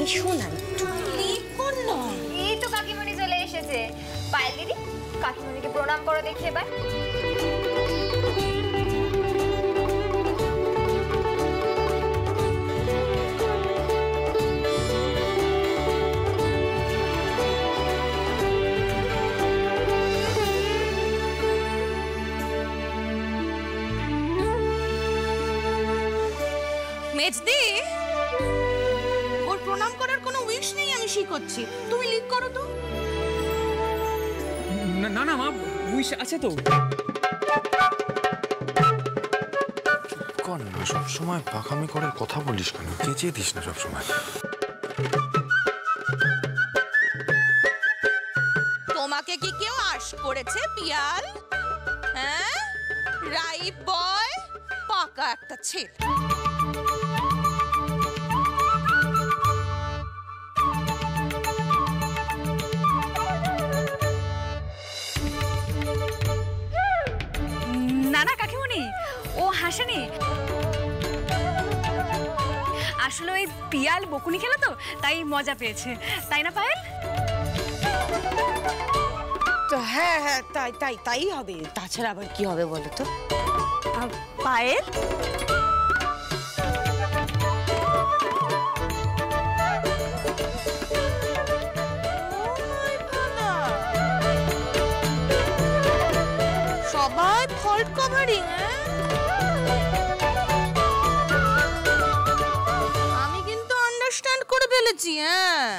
এসো না একটু। এই তো কাকিমণি চলে এসেছে। পায়েল দিদি, কাকিমণিকে প্রণাম করো দেখি এবার। মেজদি, ওর প্রণাম করার কোনো উইশ নেই, আমি শিখাচ্ছি, তুমি লিক করো তো। না না মা, উইশ আছে তো। কর না, সবসময় পাকামি করে কথা বলিস কেন? চেঁচিয়ে দিস না সবসময়। তোমাকে কি কেউ আশ করেছে পিয়াল? হ্যাঁ, রাইপ বয়, পাকা একটা ছেলে। না না কাকিমণি, ও হাসেনি। আসলে ওই পিয়াল বকুনি খেলো তো, তাই মজা পেয়েছে, তাই না পায়েল? হ্যাঁ হ্যাঁ, তাই তাই তাই হবে, তাছাড়া আবার কি হবে বলো তো? পায়েল, সবাই ফল্ট কভারিং। আমি কিন্তু আন্ডারস্ট্যান্ড করে ফেলেছি। হ্যাঁ,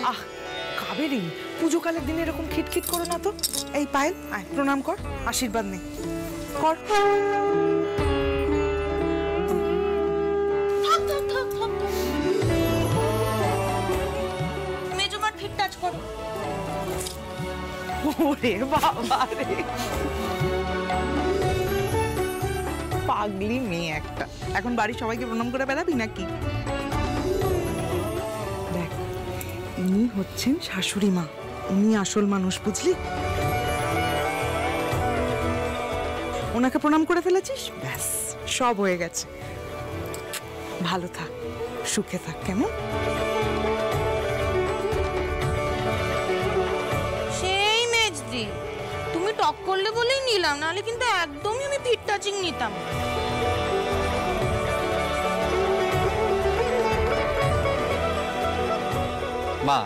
আহ কাবেরী, পুজোকালের দিনে এরকম খিটখিট করো না তো। এই পায়েল, আয় প্রণাম কর, আশীর্বাদ নে, কর। মেজমার ফিট টাচ করো। ওরে বাবা রে, পাগলি মেয়ে একটা। এখন বাড়ির সবাইকে প্রণাম করে বেড়াবি নাকি? দেখ, ইনি হচ্ছেন শাশুড়ি মা, উনি আসল মানুষ, বুঝলি? ওনাকে প্রণাম করে ফেলেছিস, ব্যাস সব হয়ে গেছে। ভালো থাক, সুখে থাক, কেমন? সেই মেজদি, তুমি টক করলে বলেই নিলাম, নাহলে কিন্তু একদমই আমি ফিট টাচিং নিতাম। মা,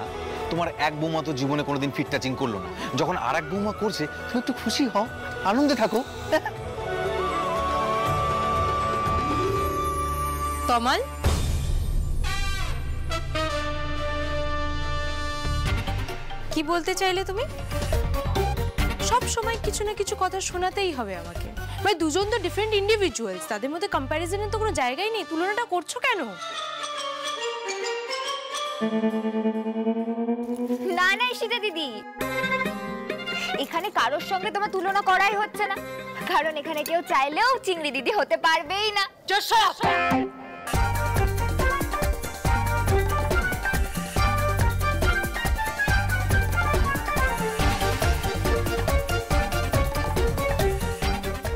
তোমার এক বৌমা তো জীবনে কোনোদিন ফিট টাচিং করলো না, যখন আর এক বৌমা করছে তুমি একটু খুশি হও, আনন্দে থাকো। তমাল, কি বলতে চাইলে তুমি? সব সময় কিছু না কিছু কথা শোনাতেই হবে আমাকে। মানে দুজন তো ডিফারেন্ট ইন্ডিভিজুয়ালস, তাদের মধ্যে কম্প্যারিজনের তো কোনো জায়গাই নেই। তুলনাটা করছো কেন? না না ঈশিতা দিদি, এখানে কারোর সঙ্গে তোমার তুলনা করাই হচ্ছে না, কারণ এখানে কেউ চাইলেও চিংড়ি দিদি হতে পারবেই না।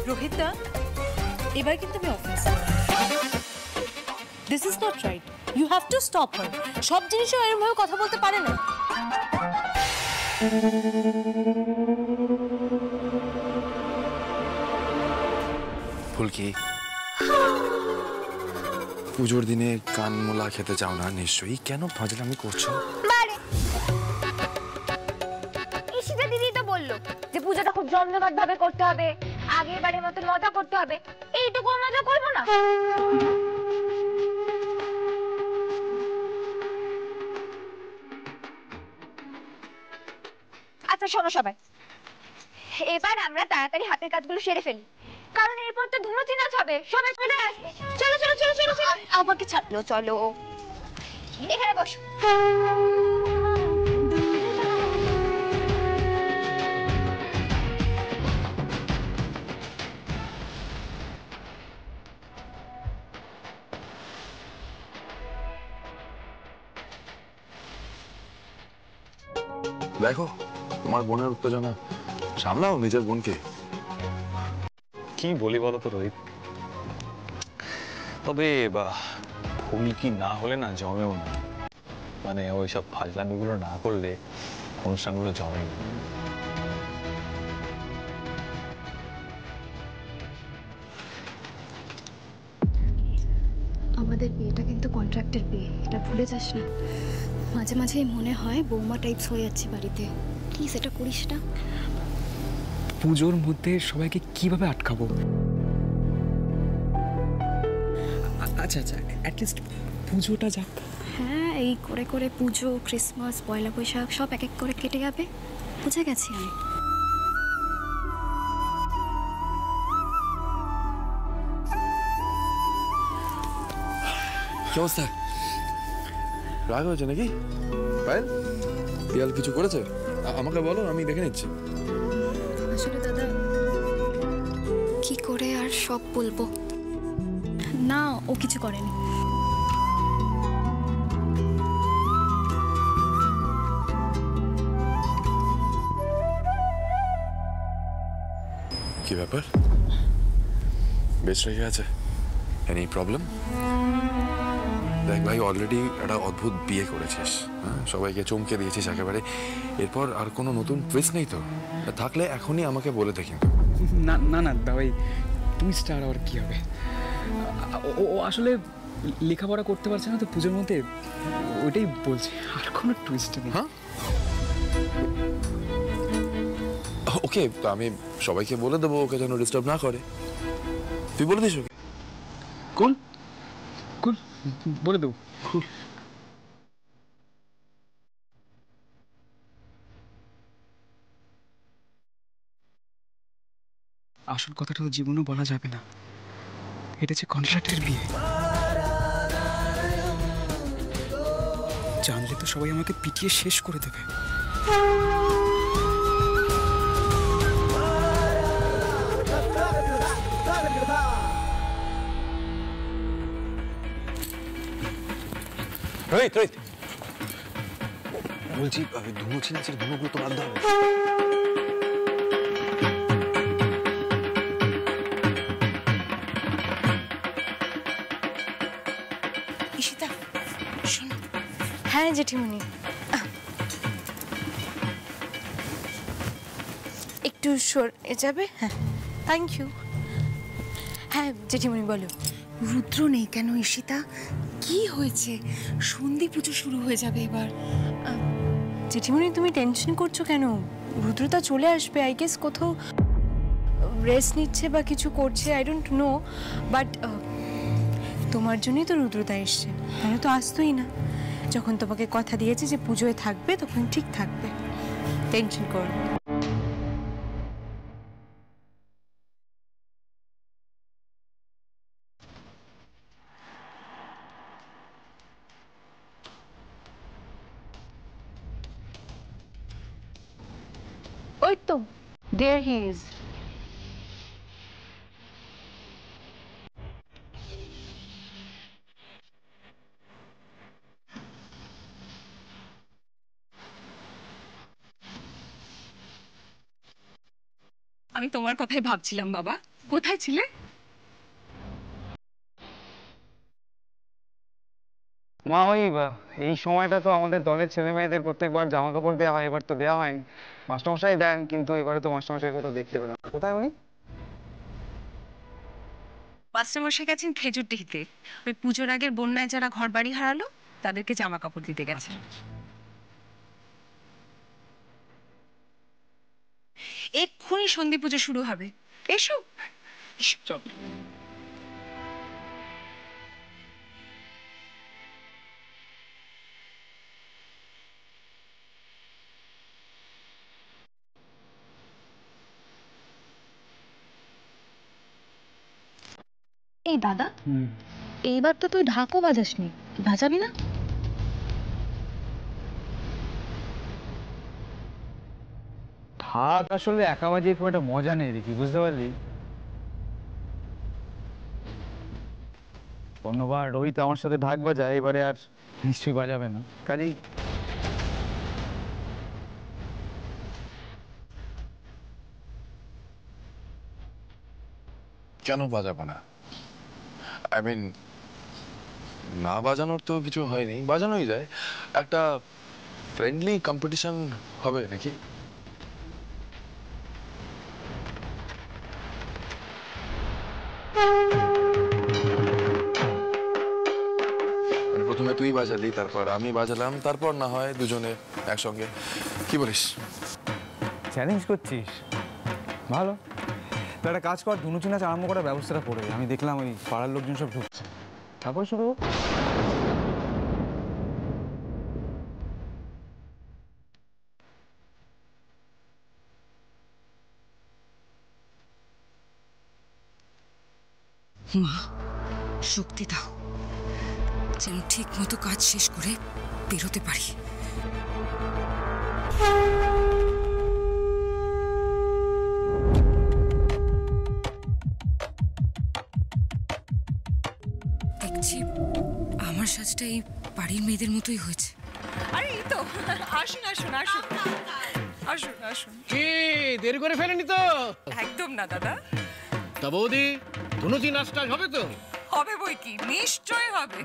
রোহিতদা, এবার কিন্তু আমি office. This is not right, you have to stop her. সব জিনিসও এরকম ভাবে কথা বলতে পারে না। ফুলকি, পুজোর দিনে কানমোলা খেতে চাও না নিশ্চয়ই, কেন ফাজলামি করছো? বারে ঈশিতা দিদি তো বললো যে পুজোটা খুব জমজমাট ভাবে করতে হবে, আগের বারের মতো মজা করতে হবে, এইটুকু মজা করবো না? আচ্ছা শোনো সবাই, এবার আমরা তাড়াতাড়ি হাতের কাজগুলো সেরে ফেলি, কারণ এরপর তো ধুনুচি নাচ হবে, সবাই চলে আসবে। চলো চলো চলো চলো চলো, আমাকে ছাড়লো, চলো এখানে বসো। দেখো, তোমার বোনের উত্তেজনা সামলাও, নিজের বোনকে। কি বলি বলো তো রোহিত, তবে ফুলকি না হলে না জমেও না। মানে ওইসব ফাজলামিগুলো না করলে অনুষ্ঠানগুলো জমে না। আমাদের বিয়েটা কিন্তু কন্ট্রাক্টের বিয়ে, এটা ভুলে যাস না। মাঝে মাঝে মনে হয় বৌমা টাইপস হয়ে যাচ্ছে বাড়িতে, প্লিজ এটা করিস না। পুজোর মধ্যে সবাইকে কিভাবে আটকাবো? আচ্ছা আচ্ছা, অ্যাটলিস্ট পুজোটা যাক। হ্যাঁ, এই করে করে পুজো, ক্রিসমাস, পয়লা বৈশাখ সব এক এক করে কেটে যাবে, বুঝে গেছি আমি। কি অবস্থা? রাগ হয়েছে নাকি? পায়েল, পিয়াল কিছু করেছে? আমাকে বলো, আমি দেখে নিচ্ছি। আসলে দাদা, কি করে আর সব বলবো না, ও কিছু করেনি। কি ব্যাপার? বেশ রেগে আছে? Any problem? দেখ ভাই, অলরেডি একটা অদ্ভুত বিয়ে করেছিস, হ্যাঁ, সবাইকে চমকে দিয়েছিস একেবারে। এরপর আর কোনো নতুন টুইস্ট নেই তো? থাকলে এখনই আমাকে বলে দে কিন্তু। না না না দাওয়াই, টুইস্ট আর আবার কি হবে? ও আসলে লেখাপড়া করতে পারছে না তো পুজোর মধ্যে, ওইটাই বলছে, আর কোনো টুইস্ট নেই। হ্যাঁ, ওকে, তো আমি সবাইকে বলে দেবো ওকে যেন ডিস্টার্ব না করে। তুই বলে দিস ওকে? কুল কুল, বলে দেবো। আসল কথাটা তো জীবনেও বলা যাবে না, এটা যে কন্ট্রাক্টের বিয়ে। জানলে তো সবাই আমাকে পিটিয়ে শেষ করে দেবে। বলছি ধুনো ছিনাচের ধুনোগুলো তো বাদ দাও। ঈশিতা শোনো। হ্যাঁ জেঠিমণি, একটু সরে যাবে? হ্যাঁ, থ্যাংক ইউ। হ্যাঁ জেঠিমণি বলো। রুদ্র নেই কেন ঈশিতা? কি হয়েছে? সন্ধি পুজো শুরু হয়ে যাবে এবার। জেঠিমণি তুমি টেনশন করছো কেন? রুদ্রতা চলে আসবে, আই গেস কোথাও রেস্ট নিচ্ছে বা কিছু করছে, আই ডোন্ট নো, বাট তোমার জন্যই তো রুদ্রতা এসছে, তাহলে তো আসতোই না। যখন তোমাকে কথা দিয়েছে যে পুজোয় থাকবে, তখন ঠিক থাকবে, টেনশন করো না। ওই তো, দেয়ার হি ইজ। আমি তোমার কথাই ভাবছিলাম বাবা, কোথায় ছিলে? মা, ওই এই সময়টা তো আমাদের দলের ছেলে মেয়েদের প্রত্যেকবার জামা কাপড় দেওয়া হয়, এবার তো দেওয়া হয়নি। মাস্টারমশাই দেন, কিন্তু এবারে তো মাস্টারমশাই কোথাও দেখতে পেলাম না। কোথায় উনি? মাস্টারমশাই গেছেন খেজুরডিহিতে, ওই পুজোর আগের বন্যায় যারা ঘর বাড়ি হারালো তাদেরকে জামা কাপড় দিতে গেছে। এক্ষুনি সন্ধি পুজো শুরু হবে, এসো এসো চল। এই দাদা, এইবার তো তুই ঢাকও বাজাসনি, বাজাবি না? ঢাক আসলে একা বাজিয়ে খুব একটা মজা নেই দেখি, বুঝতে পারলি? অন্যবার রোহিত আমার সাথে ঢাক বাজায়, এবারে আর নিশ্চয়ই বাজাবে না, কাজেই কেন বাজাবো না? আই মিন, না বাজানোর তো কিছু হয়নি, বাজানোই যায়। একটা ফ্রেন্ডলি কম্পিটিশন হবে নাকি? প্রথমে তুই বাজালি, তারপর আমি বাজালাম, তারপর না হয় দুজনে একসঙ্গে। কি বলিস? চ্যালেঞ্জ করছিস? ভালো। তো একটা কাজ কর, ধুনুচি নাচ আরম্ভ করার ব্যবস্থাটা করে দে। আমি দেখলাম ওই পাড়ার লোকজন সব ঢুকছে, তারপর শুরু হোক। মা, শক্তি দাও যেন ঠিক মতো কাজ শেষ করে বেরোতে পারি। দেখছি আমার সাজটা এই বাড়ির মেয়েদের মতোই হয়েছে। আরে এই তো, আসুন আসুন আসুন আসুন আসুন। কি দেরি করে ফেলেনি তো? একদম না দাদা। তা বৌদি, ধুনুচি নাচটা হবে তো? হবে বই কি, নিশ্চয় হবে।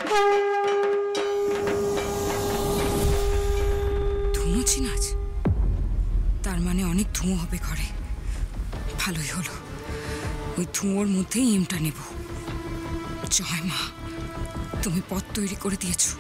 ধুনুচি নাচ? তার মানে অনেক ধুঁয়ো হবে ঘরে। ভালোই হলো, ওই ধুঁয়োর মধ্যেই এমটা নেব। জয় মা, তুমি পথ তৈরি করে দিয়েছো।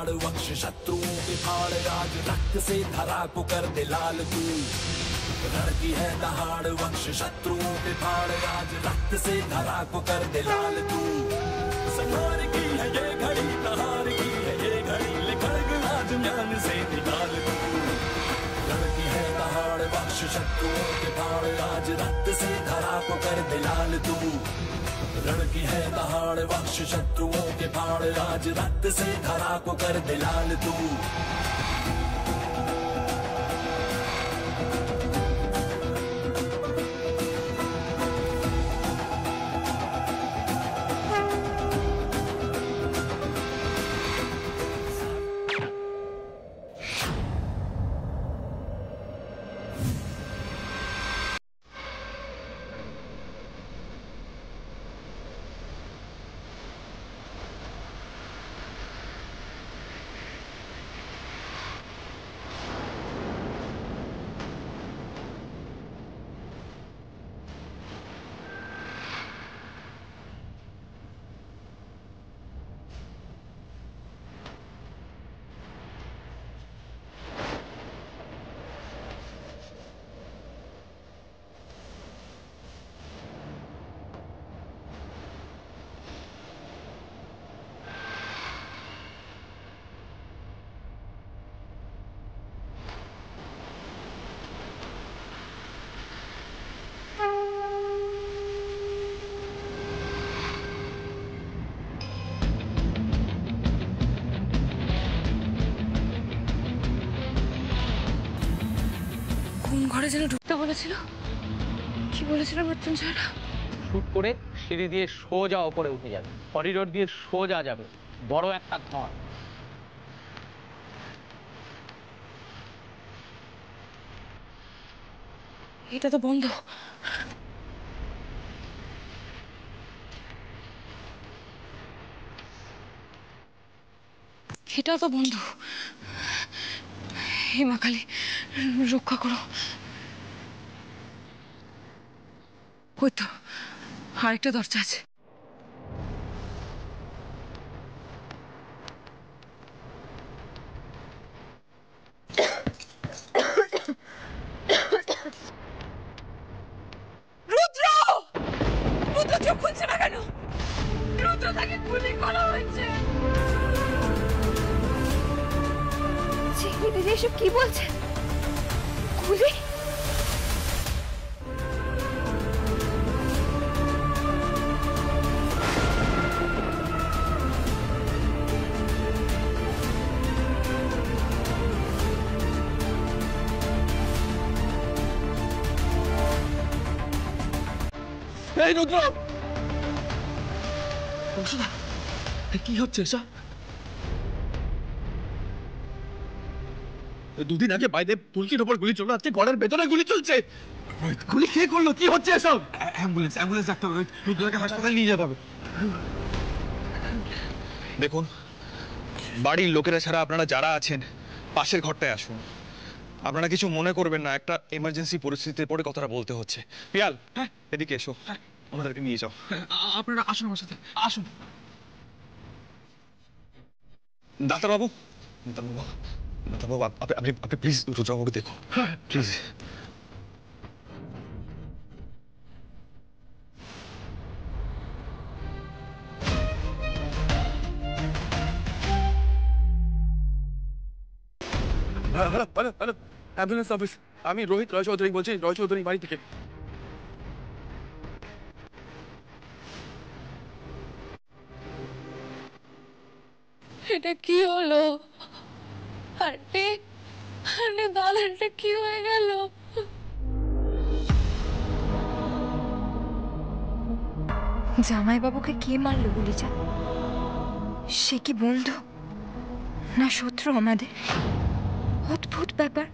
दहाड़ वक्ष शत्रुओं के फाड़ राज रक्त से धरा को कर दे लाल तू रण की है दहाड़ वक्ष शत्रुओं के फाड़ राज रक्त से धरा को कर दे लाल तू संहार की है ये घड़ी तहार की है ये घड़ी ले खड़ग आज म्यान से निकाल तू रण की है दहाड़ वक्ष शत्रुओं के फाड़ राज रक्त से धरा को कर दे लाल तू रण की है दहाड़ वक्ष शत्रुओं के फाड़ राज रक्त से धरा को कर दे लाल तू ঘরে যেন ঢুকতে বলেছিল কি বলেছিল মৃত্যুঞ্জয়রা শুট করে সিঁড়ি দিয়ে সোজা ওপরে উঠে যাবে করিডোর দিয়ে সোজা যাবে বড় একটা ঘর এটা তো বন্ধ এটাও তো বন্ধ হে মা কালী রক্ষা করো ওই তো আরেকটা দরজা আছে রুদ্র রুদ্র চোখ খুলছে না কেন রুদ্র তাকে গুলি করা হয়েছে দিদি এসব কি বলছে গুলি এই রুদ্র কি হচ্ছে এসব দুদিন আগে বাইরে পুলকির ওপর গুলি চললো আজকে ঘরের ভেতরে গুলি চলছে গুলি কে করলো কি হচ্ছে এসব অ্যাম্বুলেন্স ডাকতে হবে রুদ্রকে হাসপাতালে নিয়ে যেতে হবে দেখুন বাড়ির লোকেরা ছাড়া আপনারা যারা আছেন পাশের ঘরটায় আসুন আপনারা কিছু মনে করবেন না একটা এমার্জেন্সি পরিস্থিতির পরে কথাটা বলতে হচ্ছে পিয়াল হ্যাঁ এদিকে এসো আমাদেরকে নিয়ে যাও আপনারা আসুন আমার সাথে আসুন ডাক্তারবাবু ডাক্তারবাবু আপনি প্লিজ রুদ্রবাবুকে দেখুন প্লিজ হ্যালো অ্যাম্বুলেন্স অফিস আমি রোহিত রয় চৌধুরী বলছি রয় চৌধুরী বাড়ি থেকে এটা কি হলো আন্টি আন্টি দাদাটা কি হয়ে গেল জামাইবাবুকে কে মারলো গুলিটা সে কি বন্ধু না শত্রু আমাদের অদ্ভুত ব্যাপার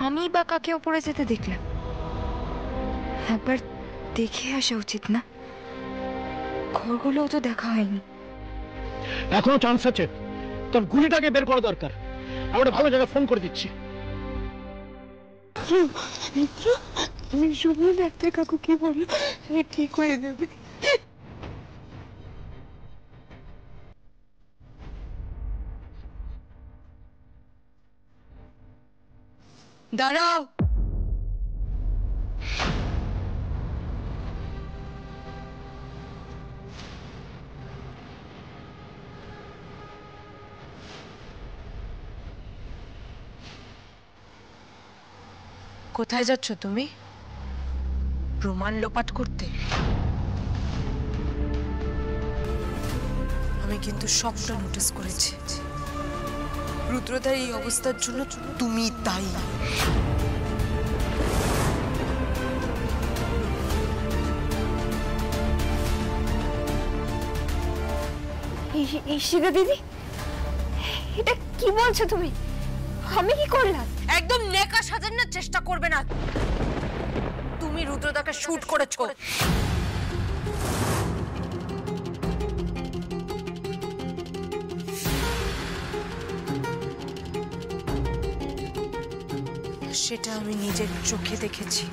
আমি বা কাকে ওপরে যেতে দেখলাম একবার দেখে আসা উচিত না ঘরগুলোও তো দেখা হয়নি এখনো চান্স আছে তোর গুলিটাকে বের করা দরকার আমরা ভালো জায়গায় ফোন করে দিচ্ছি তুমি শুভ ডাক্তার কাকু কি বলো ঠিক হয়ে যাবে দাঁড়াও। কোথায় যাচ্ছ তুমি? প্রমাণ লোপাট করতে? আমি কিন্তু সবটা নোটিস করেছি। রুদ্রদার এই অবস্থার জন্য তুমি দায়ী। ঈশিতা দিদি, এটা কি বলছো তুমি? আমি কি করলাম? একদম নেকা সাজানোর চেষ্টা করবে না। তুমি রুদ্রদাকে শুট করেছো। সেটা আমি নিজের চোখে দেখেছি।